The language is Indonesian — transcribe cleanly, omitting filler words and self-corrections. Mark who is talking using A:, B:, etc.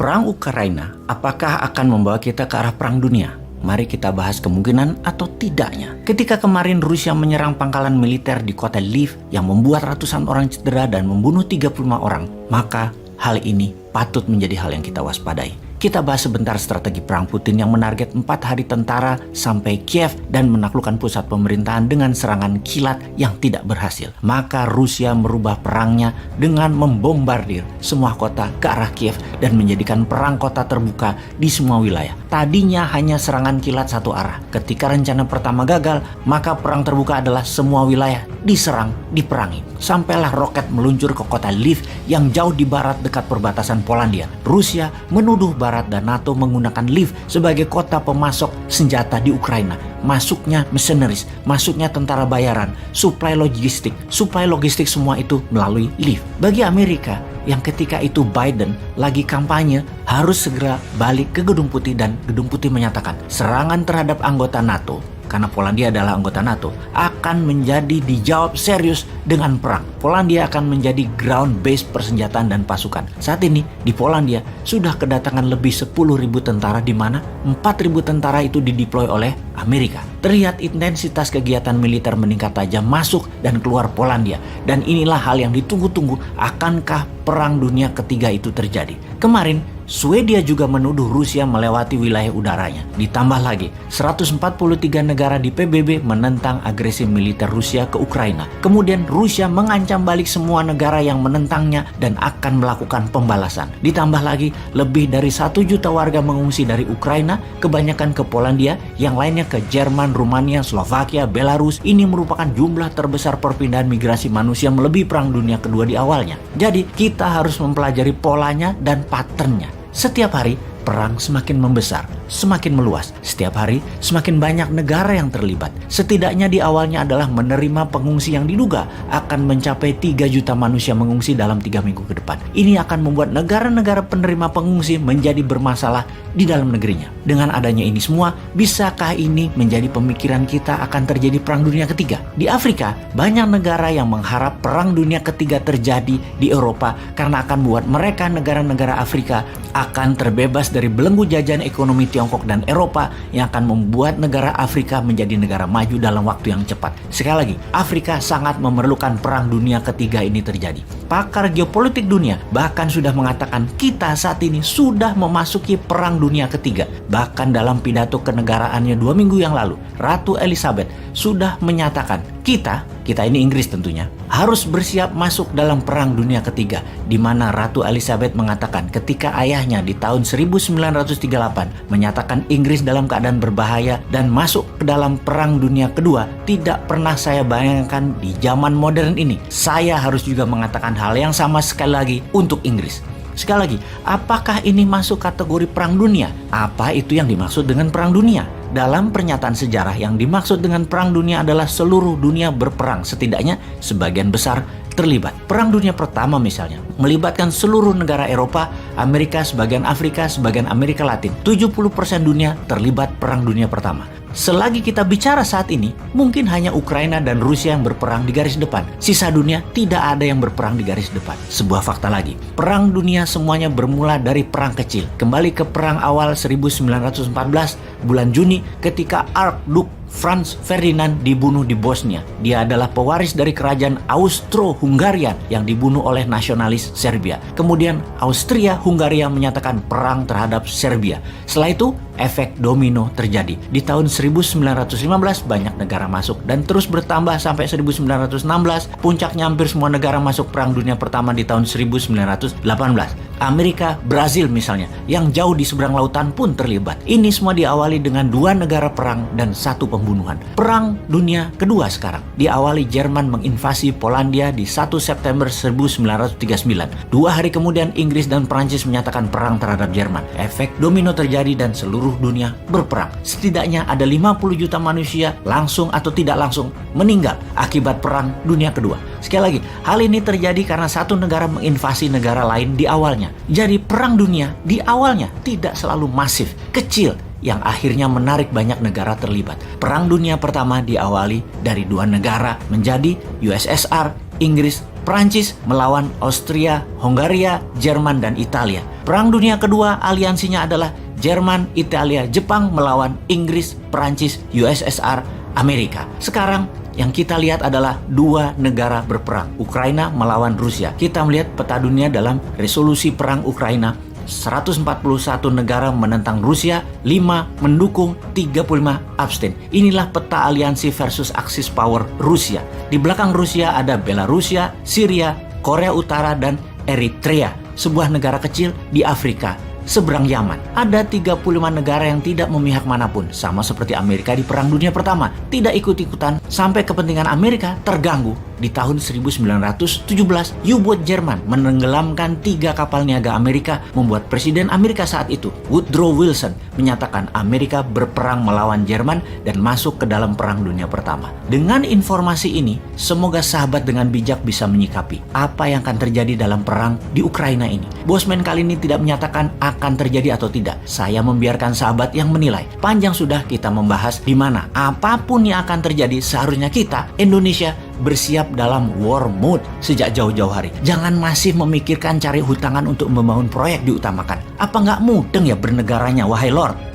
A: Perang Ukraina apakah akan membawa kita ke arah perang dunia? Mari kita bahas kemungkinan atau tidaknya. Ketika kemarin Rusia menyerang pangkalan militer di kota Lviv yang membuat ratusan orang cedera dan membunuh 35 orang, maka hal ini patut menjadi hal yang kita waspadai. Kita bahas sebentar strategi perang Putin yang menarget 4 hari tentara sampai Kiev dan menaklukkan pusat pemerintahan dengan serangan kilat yang tidak berhasil. Maka Rusia merubah perangnya dengan membombardir semua kota ke arah Kiev dan menjadikan perang kota terbuka di semua wilayah. Tadinya hanya serangan kilat satu arah. Ketika rencana pertama gagal, maka perang terbuka adalah semua wilayah diserang, diperangi. Sampailah roket meluncur ke kota Lviv yang jauh di barat dekat perbatasan Polandia. Rusia menuduh Barat dan NATO menggunakan Lviv sebagai kota pemasok senjata di Ukraina. Masuknya mercenaries, masuknya tentara bayaran, suplai logistik semua itu melalui Lviv. Bagi Amerika yang ketika itu Biden lagi kampanye harus segera balik ke Gedung Putih dan Gedung Putih menyatakan serangan terhadap anggota NATO, karena Polandia adalah anggota NATO, akan menjadi dijawab serius dengan perang. Polandia akan menjadi ground base persenjataan dan pasukan. Saat ini di Polandia sudah kedatangan lebih 10.000 tentara, di mana 4.000 tentara itu dideploy oleh Amerika. Terlihat intensitas kegiatan militer meningkat tajam masuk dan keluar Polandia. Dan inilah hal yang ditunggu-tunggu, akankah perang dunia ketiga itu terjadi. Kemarin Swedia juga menuduh Rusia melewati wilayah udaranya. Ditambah lagi, 143 negara di PBB menentang agresi militer Rusia ke Ukraina. Kemudian Rusia mengancam balik semua negara yang menentangnya dan akan melakukan pembalasan. Ditambah lagi, lebih dari 1 juta warga mengungsi dari Ukraina, kebanyakan ke Polandia, yang lainnya ke Jerman, Rumania, Slovakia, Belarus. Ini merupakan jumlah terbesar perpindahan migrasi manusia melebihi Perang Dunia Kedua di awalnya. Jadi, kita harus mempelajari polanya dan patternnya. Setiap hari, perang semakin membesar, semakin meluas. Setiap hari, semakin banyak negara yang terlibat. Setidaknya di awalnya adalah menerima pengungsi yang diduga akan mencapai 3 juta manusia mengungsi dalam 3 minggu ke depan. Ini akan membuat negara-negara penerima pengungsi menjadi bermasalah di dalam negerinya. Dengan adanya ini semua, bisakah ini menjadi pemikiran kita akan terjadi Perang Dunia Ketiga? Di Afrika, banyak negara yang mengharap Perang Dunia Ketiga terjadi di Eropa karena akan membuat mereka, negara-negara Afrika, akan terbebas dari belenggu jajahan ekonomi Tiongkok dan Eropa yang akan membuat negara Afrika menjadi negara maju dalam waktu yang cepat. Sekali lagi, Afrika sangat memerlukan Perang Dunia Ketiga ini terjadi. Pakar geopolitik dunia bahkan sudah mengatakan kita saat ini sudah memasuki Perang Dunia Ketiga. Bahkan dalam pidato kenegaraannya 2 minggu yang lalu, Ratu Elizabeth sudah menyatakan kita ini Inggris tentunya, harus bersiap masuk dalam Perang Dunia Ketiga, di mana Ratu Elizabeth mengatakan ketika ayahnya di tahun 1938 menyatakan Inggris dalam keadaan berbahaya dan masuk ke dalam Perang Dunia Kedua, tidak pernah saya bayangkan di zaman modern ini. Saya harus juga mengatakan hal yang sama sekali lagi untuk Inggris. Sekali lagi, apakah ini masuk kategori perang dunia? Apa itu yang dimaksud dengan perang dunia? Dalam pernyataan sejarah, yang dimaksud dengan perang dunia adalah seluruh dunia berperang, setidaknya sebagian besar terlibat. Perang Dunia Pertama misalnya melibatkan seluruh negara Eropa, Amerika, sebagian Afrika, sebagian Amerika Latin. 70% dunia terlibat Perang Dunia Pertama. Selagi kita bicara saat ini, mungkin hanya Ukraina dan Rusia yang berperang di garis depan. Sisa dunia tidak ada yang berperang di garis depan. Sebuah fakta lagi, perang dunia semuanya bermula dari perang kecil. Kembali ke perang awal 1914, bulan Juni, ketika Archduke Franz Ferdinand dibunuh di Bosnia. Dia adalah pewaris dari kerajaan Austro-Hungaria yang dibunuh oleh nasionalis Serbia. Kemudian Austria-Hungaria menyatakan perang terhadap Serbia. Setelah itu, efek domino terjadi. Di tahun 1915 banyak negara masuk dan terus bertambah sampai 1916. Puncaknya hampir semua negara masuk Perang Dunia Pertama di tahun 1918. Amerika, Brazil misalnya, yang jauh di seberang lautan pun terlibat. Ini semua diawali dengan 2 negara perang dan 1 pembunuhan. Perang Dunia Kedua sekarang diawali Jerman menginvasi Polandia di 1 September 1939. 2 hari kemudian Inggris dan Prancis menyatakan perang terhadap Jerman. Efek domino terjadi dan seluruh dunia berperang. Setidaknya ada 50 juta manusia langsung atau tidak langsung meninggal akibat Perang Dunia Kedua. Sekali lagi, hal ini terjadi karena 1 negara menginvasi negara lain di awalnya. Jadi perang dunia di awalnya tidak selalu masif, kecil, yang akhirnya menarik banyak negara terlibat. Perang Dunia Pertama diawali dari 2 negara menjadi USSR, Inggris, Prancis melawan Austria, Hungaria, Jerman, dan Italia. Perang Dunia Kedua aliansinya adalah Jerman, Italia, Jepang melawan Inggris, Prancis, USSR, Amerika. Sekarang yang kita lihat adalah dua negara berperang, Ukraina melawan Rusia. Kita melihat peta dunia dalam resolusi perang Ukraina, 141 negara menentang Rusia, 5 mendukung, 35 abstain. Inilah peta aliansi versus Axis power Rusia. Di belakang Rusia ada Belarusia, Syria, Korea Utara, dan Eritrea, sebuah negara kecil di Afrika seberang Yaman. Ada 35 negara yang tidak memihak manapun, sama seperti Amerika di Perang Dunia Pertama, tidak ikut-ikutan sampai kepentingan Amerika terganggu. Di tahun 1917, U-boat Jerman menenggelamkan 3 kapal niaga Amerika, membuat Presiden Amerika saat itu, Woodrow Wilson, menyatakan Amerika berperang melawan Jerman dan masuk ke dalam Perang Dunia Pertama. Dengan informasi ini, semoga sahabat dengan bijak bisa menyikapi apa yang akan terjadi dalam perang di Ukraina ini. Bosman kali ini tidak menyatakan akan terjadi atau tidak. Saya membiarkan sahabat yang menilai. Panjang sudah kita membahas di mana apapun yang akan terjadi, seharusnya kita, Indonesia, bersiap dalam war mode sejak jauh-jauh hari. Jangan masih memikirkan cari hutangan untuk membangun proyek diutamakan. Apa nggak mudeng ya bernegaranya, wahai Lord?